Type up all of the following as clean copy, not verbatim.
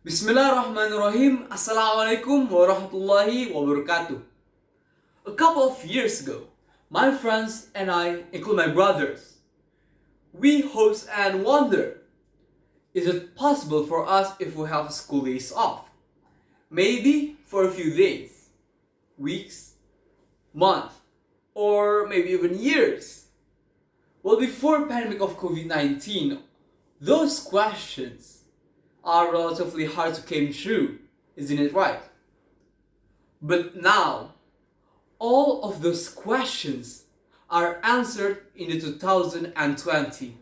Bismillahirrahmanirrahim. Assalamualaikum warahmatullahi wabarakatuh. A couple of years ago, my friends and I, including my brothers, we hoped and wondered, is it possible for us if we have school days off? Maybe for a few days, weeks, months, or maybe even years. Well, before pandemic of COVID-19, those questions are relatively hard to come true, isn't it right? But now, all of those questions are answered in the 2020.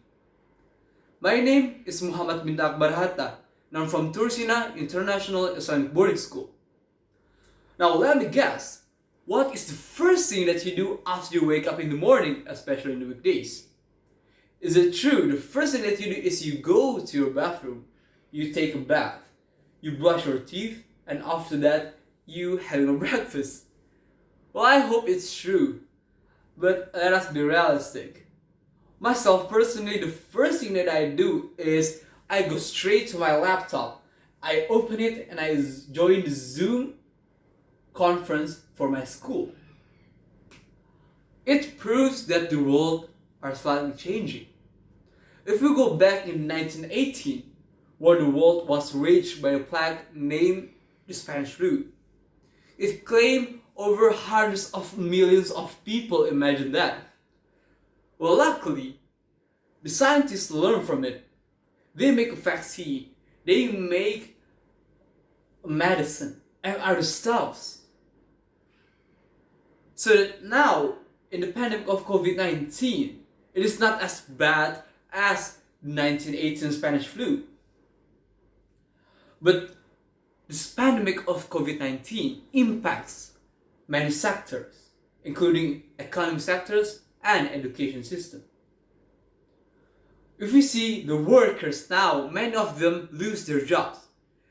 My name is Muhammad Bintang Akbar, and I'm from Tursina International Islamic Boarding School. Now let me guess, what is the first thing that you do after you wake up in the morning, especially in the weekdays? Is it true the first thing that you do is you go to your bathroom, you take a bath, you brush your teeth, and after that, you have your breakfast? Well, I hope it's true, but let us be realistic. Myself personally, the first thing that I do is I go straight to my laptop, I open it and I join the Zoom conference for my school. It proves that the world are slightly changing. If we go back in 1918, when the world was raged by a plague named the Spanish flu, it claimed over hundreds of millions of people. Imagine that. Well, luckily, the scientists learn from it. They make a vaccine, they make a medicine and other stuffs. So that now, in the pandemic of COVID-19, it is not as bad as the 1918 Spanish flu. But this pandemic of COVID-19 impacts many sectors, including economic sectors and education system. If we see the workers now, many of them lose their jobs.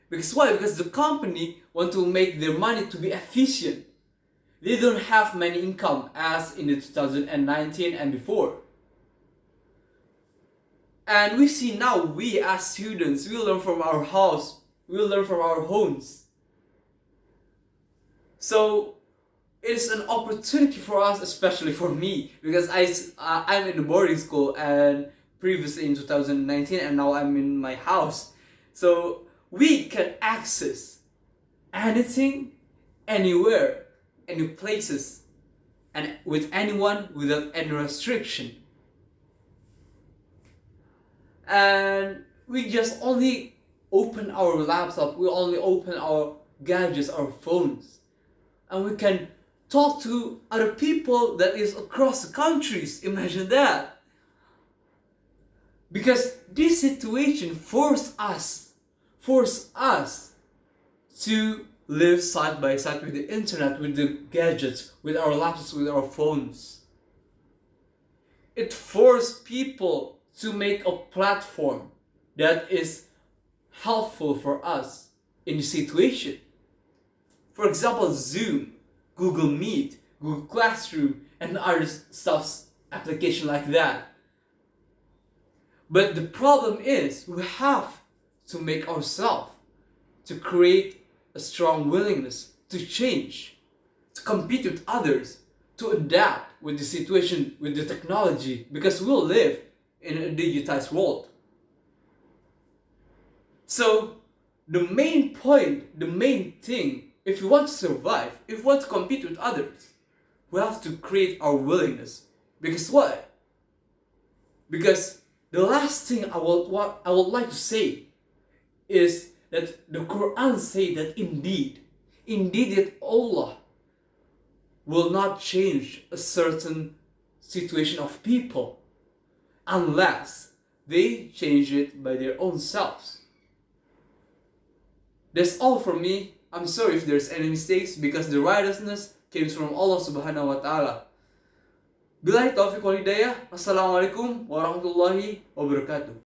Because why? Because the company want to make their money to be efficient. They don't have many income as in the 2019 and before. And we see now, we as students, we learn from our house, we learn from our homes. So it is an opportunity for us, especially for me, because I'm in the boarding school and previously in 2019 and now I'm in my house. So we can access anything, anywhere, any places, and with anyone without any restriction. And we just only open our laptop, we only open our gadgets, our phones, and we can talk to other people that is across the countries. Imagine that. Because this situation forced us to live side by side with the internet, with the gadgets, with our laptops, with our phones. It forced people to make a platform that is helpful for us in the situation. For example, Zoom, Google Meet, Google Classroom, and other stuff's application like that. But the problem is we have to make ourselves, to create a strong willingness to change, to compete with others, to adapt with the situation, with the technology, because we'll live in a digitized world. So the main point, the main thing, if we want to survive, if we want to compete with others, we have to create our willingness. Because why? Because the last thing I would like to say is that the Quran says that indeed that Allah will not change a certain situation of people unless they change it by their own selves. That's all from me. I'm sorry if there's any mistakes because the righteousness comes from Allah Subhanahu wa Ta'ala. Billahi taufiq wal hidayah. Assalamualaikum warahmatullahi wabarakatuh.